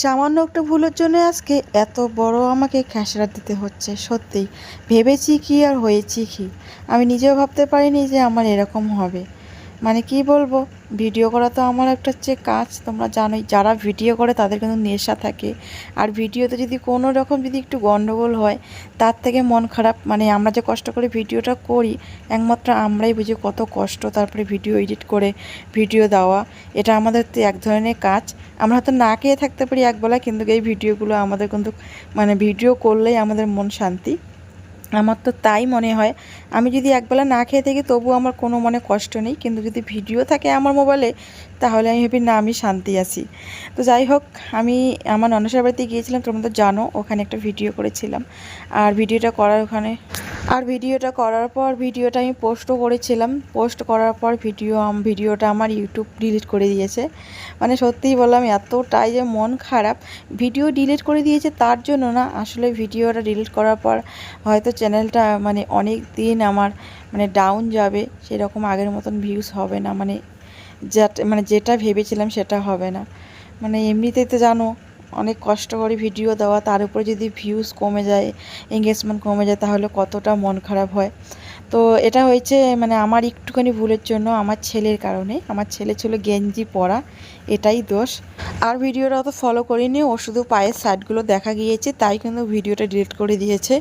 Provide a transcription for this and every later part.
সামান্য একটা ভুলের জন্য আজকে এত বড় আমাকে খেসারত দিতে হচ্ছে। সত্যিই ভেবেছি কি আর হয়েছি কি, আমি নিজেও ভাবতে পারিনি যে আমার এরকম হবে। মানে কি বলবো, ভিডিও করা তো আমার একটা হচ্ছে কাজ, তোমরা জানোই। যারা ভিডিও করে তাদের কিন্তু নেশা থাকে, আর ভিডিওতে যদি কোনো রকম যদি একটু গন্ডগোল হয় তার থেকে মন খারাপ। মানে আমরা যে কষ্ট করে ভিডিওটা করি একমাত্র আমরাই বুঝি কত কষ্ট। তারপরে ভিডিও এডিট করে ভিডিও দেওয়া, এটা আমাদের তো এক ধরনের কাজ। আমরা হয়তো না খেয়ে থাকতে পারি একবেলা, কিন্তু এই ভিডিওগুলো আমাদের কিন্তু মানে ভিডিও করলেই আমাদের মন শান্তি। আমার তো তাই মনে হয়, আমি যদি একবেলা না খেয়ে থাকি তবু আমার কোনো মনে কষ্ট নেই, কিন্তু যদি ভিডিও থাকে আমার মোবাইলে তাহলে আমি ভাবি না আমি শান্তি আছি। তো যাই হোক, আমি আমার ননসার বাড়িতে গিয়েছিলাম, তোমরা তো জানো, ওখানে একটা ভিডিও করেছিলাম। আর ভিডিওটা করার পর ভিডিওটা আমি পোস্টও করেছিলাম। পোস্ট করার পর ভিডিওটা আমার ইউটিউব ডিলিট করে দিয়েছে। মানে সত্যিই বললাম, এতটাই যে মন খারাপ। ভিডিও ডিলিট করে দিয়েছে তার জন্য না, আসলে ভিডিওটা ডিলিট করার পর হয়তো চ্যানেলটা মানে অনেক দিন আমার মানে ডাউন যাবে, সেরকম আগের মতন ভিউজ হবে না। যেটা ভেবেছিলাম সেটা হবে না। মানে এমনিতেই তো জানো অনেক কষ্ট করে ভিডিও দেওয়া, তার উপরে যদি ভিউজ কমে যায়, এঙ্গেজমেন্ট কমে যায়, তাহলে কতটা মন খারাপ হয়। তো এটা হয়েছে মানে আমার একটুখানি ভুলের জন্য, আমার ছেলের কারণে। আমার ছেলে ছিল গেঞ্জি পরা, এটাই দোষ। আর ভিডিওটা অত ফলো করিনি, ও শুধু পায়ের সাইডগুলো দেখা গিয়েছে, তাই কিন্তু ভিডিওটা ডিলিট করে দিয়েছে।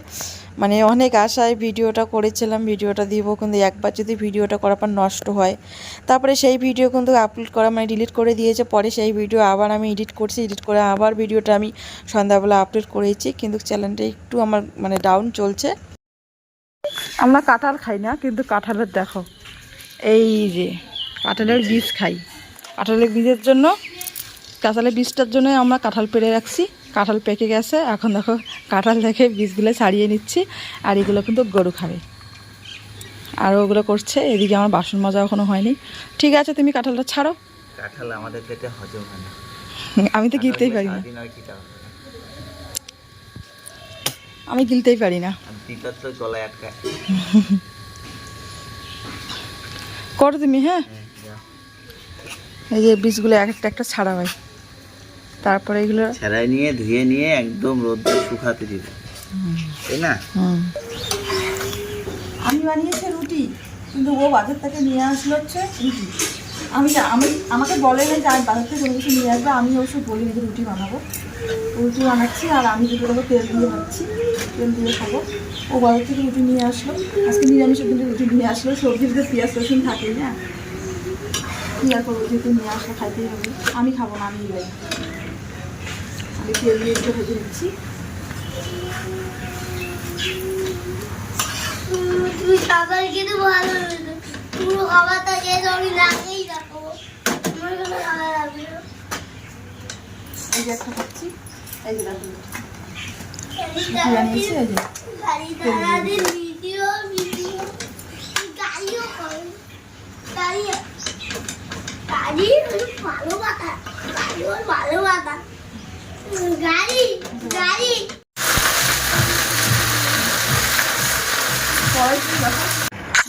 মানে অনেক আশায় ভিডিওটা করেছিলাম, ভিডিওটা দিব, কিন্তু একবার যদি ভিডিওটা করার পর নষ্ট হয়, তারপরে সেই ভিডিও কিন্তু আপলোড করা মানে ডিলিট করে দিয়েছে। পরে সেই ভিডিও আবার আমি এডিট করছি, এডিট করে আবার ভিডিওটা আমি সন্ধ্যাবেলা আপলোড করেছি, কিন্তু চ্যানেলটা একটু আমার মানে ডাউন চলছে। আমরা কাঁঠাল খাই না, কিন্তু কাঁঠালের দেখো এই যে কাঁঠালের বীজ খাই। কাঁঠালের বীজটার জন্য আমরা কাঁঠাল পেড়ে রাখছি। কাঁঠাল পেকে গেছে, এখন দেখো কাঁঠাল দেখে বীজগুলো ছাড়িয়ে নিচ্ছি। আর এগুলো কিন্তু গরু খাবে, আর ওগুলো করছে। এদিকে আমার বাসন মাজা এখনো হয়নি। ঠিক আছে, তুমি কাঁঠালটা ছাড়ো। কাঁঠাল আমাদের পেটে হজম হয় না। আমি তো গিলতেই পারি না, আমি গিলতেই পারি না। তো গলায় আটকায়। করো তুমি। হ্যাঁ, এই যে বীজগুলো একটা একটা ছাড়া হয়, তারপরে এগুলো ছাড়াই নিয়ে ধুয়ে নিয়ে একদম রোদ্রে শুকাতে দিব, তাই না? আমি বানিয়েছি রুটি, কিন্তু ও বাজার থেকে নিয়ে আসলো হচ্ছে রুটি। আমাকে বলে না যে আমি বাজার থেকে কোনো কিছু নিয়ে আসবে, আমি অবশ্য বলি যে রুটি বানাবো। রুটি বানাচ্ছি, আর আমি দুটো দেবো তেল দিয়ে ভাবছি, তেল দিয়ে খাবো। ও বাজার থেকে রুটি নিয়ে আসলো, আজকে নিরামিষের দিনে রুটি নিয়ে আসলো। সবজিতে পেঁয়াজ রসুন থাকেই না, কী আর করবো, যেহেতু নিয়ে আসলে খাইতেই হবে। আমি খাবো না, আমি নিয়ে আমি তেল দিয়ে একটু ভেজে নিচ্ছি। তুমি খাবার খেতে ভালো পুরো খাবারটা খেয়ে আমি লাগেই রাখবো, আমার কোনো খাবার লাগবে না। এই যে একটা খাচ্ছি, এই যে দেখো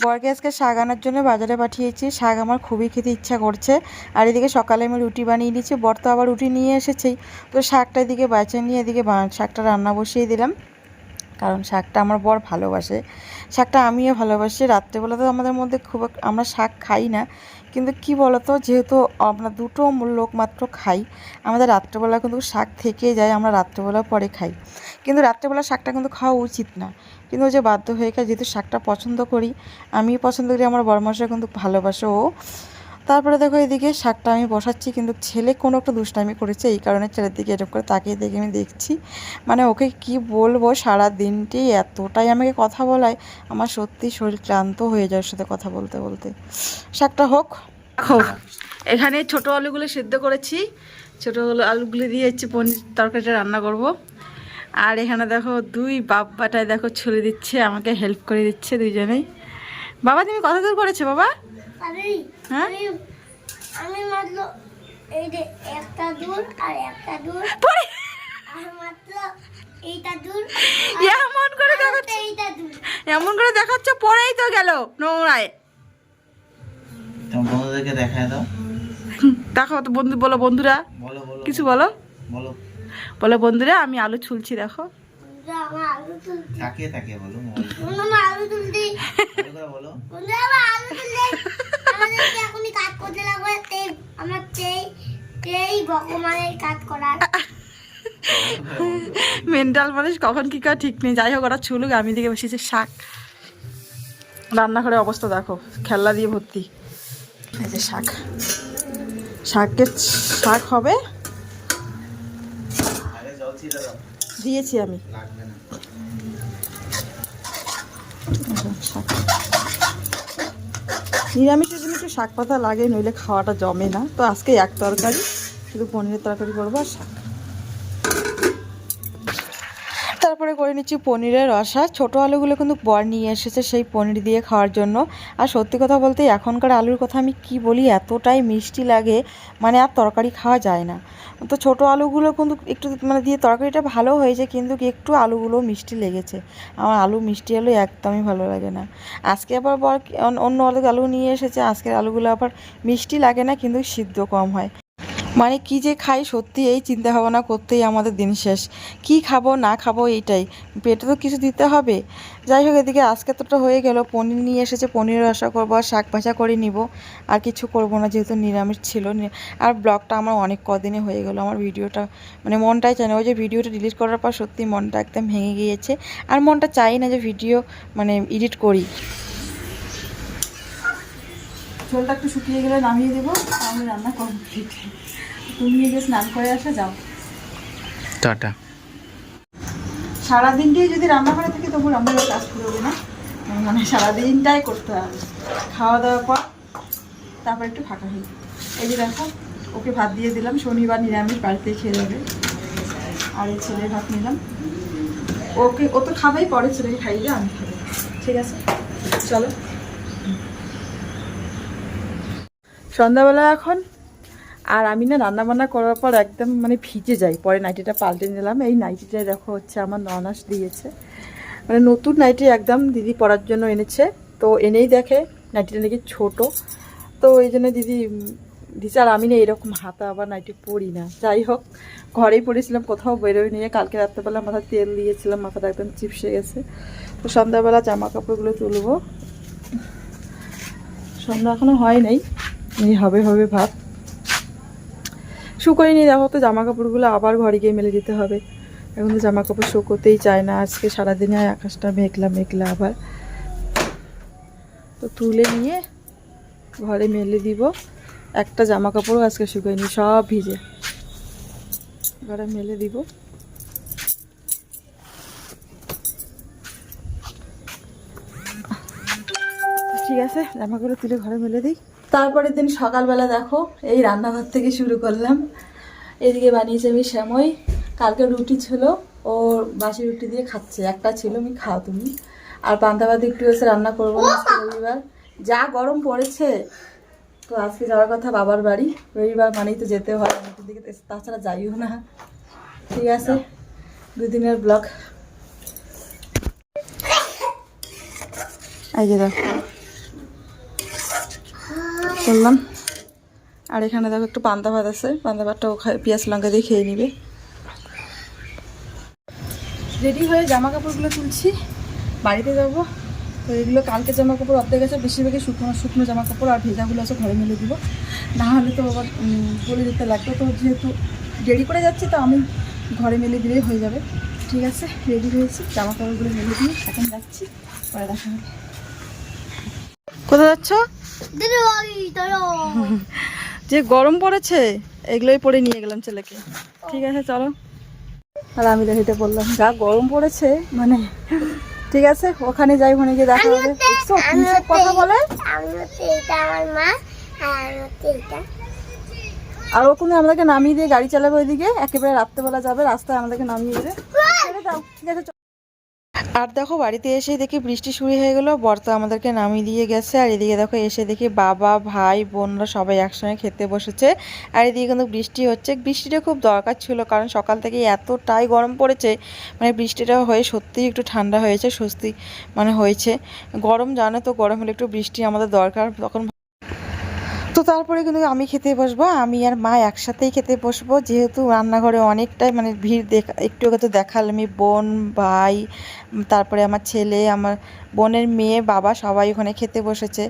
বরকে আজকে শাক আনার জন্য বাজারে পাঠিয়েছি। শাক আমার খুবই খেতে ইচ্ছা করছে। আর এদিকে সকালে আমি রুটি বানিয়ে নিয়েছি, বর তো আবার রুটি নিয়ে এসেছেই। তো শাকটা এদিকে বাঁচিয়ে নিয়ে এদিকে শাকটা রান্না বসিয়ে দিলাম, কারণ শাকটা আমার বর ভালোবাসে, শাকটা আমিও ভালোবাসি। রাত্রেবেলা তো আমাদের মধ্যে আমরা শাক খাই না, কিন্তু কি বলতো, যেহেতু আমরা দুটো লোক মাত্র খাই, আমাদের রাত্রেবেলা কিন্তু শাক থেকে যায়, আমরা রাত্রেবেলা পরে খাই। কিন্তু রাত্রেবেলা শাকটা কিন্তু খাওয়া উচিত না, কিন্তু ওই যে বাধ্য হয়ে খাই, যেহেতু শাকটা পছন্দ করি, আমি পছন্দ করি, আমার বরমশাই কিন্তু ভালোবাসে ও। তারপরে দেখো এদিকে শাকটা আমি বসাচ্ছি, কিন্তু ছেলে কোনো একটা দুষ্টামি করেছে, এই কারণে ছেলের দিকে এরকম করে তাকিয়ে দেখে আমি দেখছি। মানে ওকে কি বলবো, সারা দিনটি এতটাই আমাকে কথা বলায়, আমার সত্যি শরীর ক্লান্ত হয়ে যায় ওর সাথে কথা বলতে বলতে। শাকটা হোক। দেখো এখানে ছোট আলুগুলো সিদ্ধ করেছি, ছোটো আলুগুলো দিয়ে হচ্ছে পনির তরকারিটা রান্না করব। আর এখানে দেখো দুই বাবাটায় দেখো ছুলে দিচ্ছে, আমাকে হেল্প করে দিচ্ছে দুইজনেই। বাবা তুমি কত দূর করেছো বাবা? হ্যাঁ, আমি মাত্র এই যে একটা দূর আর একটা দূর আর মাত্র এইটা দূর, এমন করে দেখাচ্ছ, এইটা দূর, এমন করে দেখাচ্ছ, পরেই তো গেল নোংরায়। তোমার বন্ধুদেরকে দেখায় দাও। দেখো তো বন্ধু, বলো বন্ধুরা, বলো বলো কিছু বলো। বলো বলে বন্ধুরা আমি আলু ছুলছি দেখো। আমার আলু তুলতে তাকিয়ে তাকিয়ে বলো মোবাইল আমার আলু তুলতে বলো। বন্ধুরা আমার আলু তুলতে আমাদেরকে এখনই কাজ করতে লাগবে আমার তেই ভগবানের কাজ করার মেন্টাল মানুষ কখন কি করে ঠিক নেই। যাই হোক ওরা ছুলুক, আমি দিকে বসেছি শাক। রান্নাঘরের অবস্থা দেখো, খেলনা দিয়ে ভর্তি। এই যে শাক, শাক হবে। আগে জল ছিটা দাও, দিয়েছি আমি। লাগবে না। শাক নিরামিষের জন্য একটু শাক পাতা লাগে, নইলে খাওয়াটা জমে না। তো আজকে এক তরকারি, শুধু পনিরের তরকারি করবো আর শাক। তারপরে করে নিচ্ছি পনিরের রসা। ছোটো আলুগুলো কিন্তু বর নিয়ে এসেছে সেই পনির দিয়ে খাওয়ার জন্য। আর সত্যি কথা বলতে এখনকার আলুর কথা আমি কি বলি, এতটাই মিষ্টি লাগে, মানে আর তরকারি খাওয়া যায় না। তো ছোটো আলুগুলো কিন্তু একটু মানে দিয়ে তরকারিটা ভালো হয়েছে, কিন্তু একটু আলুগুলো মিষ্টি লেগেছে। আমার আলু মিষ্টি আলু একদমই ভালো লাগে না। আজকে আবার বর অন্য আলু নিয়ে এসেছে, আজকের আলুগুলো আবার মিষ্টি লাগে না, কিন্তু সিদ্ধ কম হয়। মানে কি যে খাই সত্যি, এই চিন্তা ভাবনা করতেই আমাদের দিন শেষ। কি খাবো না খাবো এইটাই, পেটে তো কিছু দিতে হবে। যাই হোক, এদিকে আজকে তোটা হয়ে গেল, পনির নিয়ে এসেছে, পনির রসা করবো আর শাক ভাজা করে নিব। আর কিছু করব না, যেহেতু নিরামিষ ছিল। আর ব্লগটা আমার অনেক কদিনে হয়ে গেল, আমার ভিডিওটা মানে মনটাই চায় না। ওই যে ভিডিওটা ডিলিট করার পর সত্যি মনটা একদম ভেঙে গিয়েছে। আর মনটা চাই না যে ভিডিও মানে এডিট করি। ঝোলটা একটু শুকিয়ে গেলে নামিয়ে দেবো, আমি রান্না কমপ্লিট। তুমি গিয়ে স্নান করে আসে যাও। টাটা। সারাদিনটাই যদি রান্না করে থাকি তবু রান্নার কাজ করবে না, মানে সারাদিনটাই করতে হবে। খাওয়া দাওয়ার পর তারপর একটু ফাঁকা হই। এই যে দেখো, ওকে ভাত দিয়ে দিলাম, শনিবার নিরামিষ, বাড়িতে খেয়ে যাবে। আর এই ছেলের ভাত নিলাম, ও তো খাবেই, পরে ছেলেকে খাইয়ে আমি খাবো। ঠিক আছে, চলো। সন্ধ্যাবেলা এখন, আর আমি না রান্নাবান্না করার পর একদম মানে ভিজে যাই, পরে নাইটিটা পাল্টে নিলাম। এই নাইটিটা দেখো হচ্ছে আমার ননাস দিয়েছে, মানে নতুন নাইটি একদম দিদি পরার জন্য এনেছে। তো এনেই দেখে নাইটিটা নাকি ছোটো, তো এই জন্য দিদি দিচ্ছে। আর আমি না এরকম হাতা আবার নাইটি পরি না। যাই হোক, ঘরেই পরেছিলাম, কোথাও বেরোই নিয়ে। কালকে রাত্রেবেলা মাথায় তেল দিয়েছিলাম, মাথাটা একদম চিপসে গেছে। তো সন্ধ্যাবেলা জামা কাপড়গুলো তুলবো। সন্ধ্যা এখনও হয় নাই, হবে ভাত। শুকোয়নি দেখো, তো জামা কাপড়গুলো আবার ঘরে গিয়ে মেলে দিতে হবে। এখন তো জামা কাপড় শুকোতেই চায় না, আজকে সারাদিনে আকাশটা মেঘলা মেঘলা আবার। তো তুলে নিয়ে ঘরে মেলে দিব। একটা জামা কাপড়ও আজকে শুকোয়নি, সব ভিজে। ঘরে মেলে দিব। ঠিক আছে, জামাগুলো তুলে ঘরে মেলে দিই। তারপরের দিন সকালবেলা দেখো, এই রান্নাঘর থেকে শুরু করলাম। এদিকে বানিয়েছি আমি সেমই, কালকে রুটি ছিল, ওর বাসি রুটি দিয়ে খাচ্ছে, একটা ছিল, আমি খাও তুমি। আর পান্তা ভাত একটু এসে রান্না করবো আজকে রবিবার, যা গরম পড়েছে। তো আজকে যাওয়ার কথা বাবার বাড়ি, রবিবার মানেই তো যেতে হয়, রুটির দিকে তাছাড়া যাইও না। ঠিক আছে, দুদিনের ব্লগ। এই যে দেখো করলাম। আর এখানে দেখো একটু পান্তা ভাত আছে, পান্তা ভাতটাও পেঁয়াজ লঙ্কা দিয়ে খেয়ে নিবে। রেডি হয়ে জামা কাপড়গুলো তুলছি, বাড়িতে যাবো। তো এগুলো কালকে জামা কাপড় অর্ধেক আছে, বেশিরভাগই শুকনো জামা কাপড়, আর ভেজাগুলো আছে ঘরে মেলে দিব। না হলে তো আবার বলে দিতে লাগতো। তো যেহেতু দেরি করে যাচ্ছি, তো আমি ঘরে মেলে দিলেই হয়ে যাবে। ঠিক আছে, রেডি হয়েছি, জামা কাপড়গুলো মেলে দিয়ে এখন যাচ্ছি, পরে দেখা হবে। কোথায় যাচ্ছ? যে গরম পড়েছে, এগুলোই পরে নিয়ে গেলাম ছেলেকে। ঠিক আছে চলো। আর আমি দেখিতে বললাম, যা গরম পড়েছে, মানে ঠিক আছে ওখানে যাই, ওখানে গিয়ে দেখা হবে। কথা বলে আর ওখানে আমাদেরকে নামিয়ে দিয়ে গাড়ি চালাবে, ওইদিকে একেবারে রাত্রেবেলা যাবে, রাস্তায় আমাদেরকে নামিয়ে দেবে। ঠিক আছে। আর দেখো বাড়িতে এসে দেখি বৃষ্টি শুরু হয়ে গেলো, বর তো আমাদেরকে নামিয়ে দিয়ে গেছে। আর এদিকে দেখো এসে দেখি বাবা ভাই বোনরা সবাই একসঙ্গে খেতে বসেছে। আর এদিকে কিন্তু বৃষ্টি হচ্ছে, বৃষ্টিটা খুব দরকার ছিল, কারণ সকাল থেকে এতটাই গরম পড়েছে। মানে বৃষ্টিটা হয়ে সত্যিই একটু ঠান্ডা হয়েছে, স্বস্তি মানে হয়েছে। গরম জানো তো, গরম হলে একটু বৃষ্টি আমাদের দরকার। তখন তো তারপরে কিন্তু আমি খেতে বসবো, আমি আর মা একসাথেই খেতে বসবো, যেহেতু রান্নাঘরে অনেকটাই মানে ভিড় একটু আগে তো দেখালামই, বোন ভাই তারপরে আমার ছেলে, আমার বোনের মেয়ে, বাবা সবাই ওখানে খেতে বসেছে।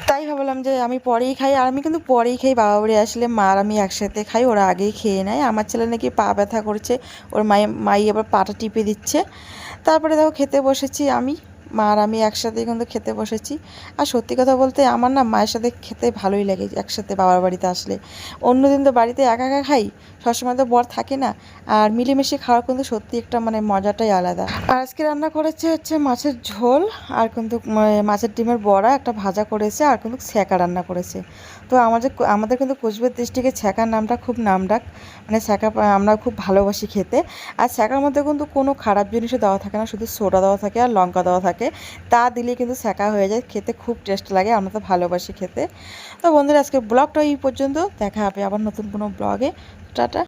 তাই ভাবলাম যে আমি পরেই খাই, আর আমি কিন্তু পরেই খাই, বাবা বাড়ি আসলে মা আর আমি একসাথে খাই, ওরা আগেই খেয়ে নেয়। আমার ছেলে নাকি পা ব্যথা করছে, ওর মাই আবার পাটা টিপে দিচ্ছে। তারপরে দেখো খেতে বসেছি আমি, মা আর আমি একসাথে কিন্তু খেতে বসেছি। আর সত্যি কথা বলতে আমার না মায়ের সাথে খেতে ভালোই লাগে একসাথে বাবার বাড়িতে আসলে। অন্যদিন তো বাড়িতে একা একা খাই, সবসময় তো বর থাকে না, আর মিলেমিশে খাওয়ার কিন্তু সত্যি একটা মানে মজাটাই আলাদা। আর আজকে রান্না করেছে হচ্ছে মাছের ঝোল, আর কিন্তু মাছের ডিমের বড়া, একটা ভাজা করেছে, আর কিন্তু ছ্যাঁকা রান্না করেছে। তো আমাদের কিন্তু কোচবিহার ডিস্ট্রিক্টে ছ্যাঁকার নামটা খুব নামডাক, মানে ছ্যাঁকা আমরা খুব ভালোবাসি খেতে। আর ছ্যাঁকার মধ্যে কিন্তু কোনো খারাপ জিনিসও দেওয়া থাকে না, শুধু সোডা দেওয়া থাকে আর লঙ্কা দেওয়া থাকে, তা দিলে কিন্তু ছ্যাঁকা হয়ে যায়, খেতে খুব টেস্ট লাগে, আমরা তো ভালোবাসি খেতে। তো বন্ধুরা আজকে ব্লগটা এই পর্যন্ত, দেখা হবে আবার নতুন কোনো ব্লগে। টাটা।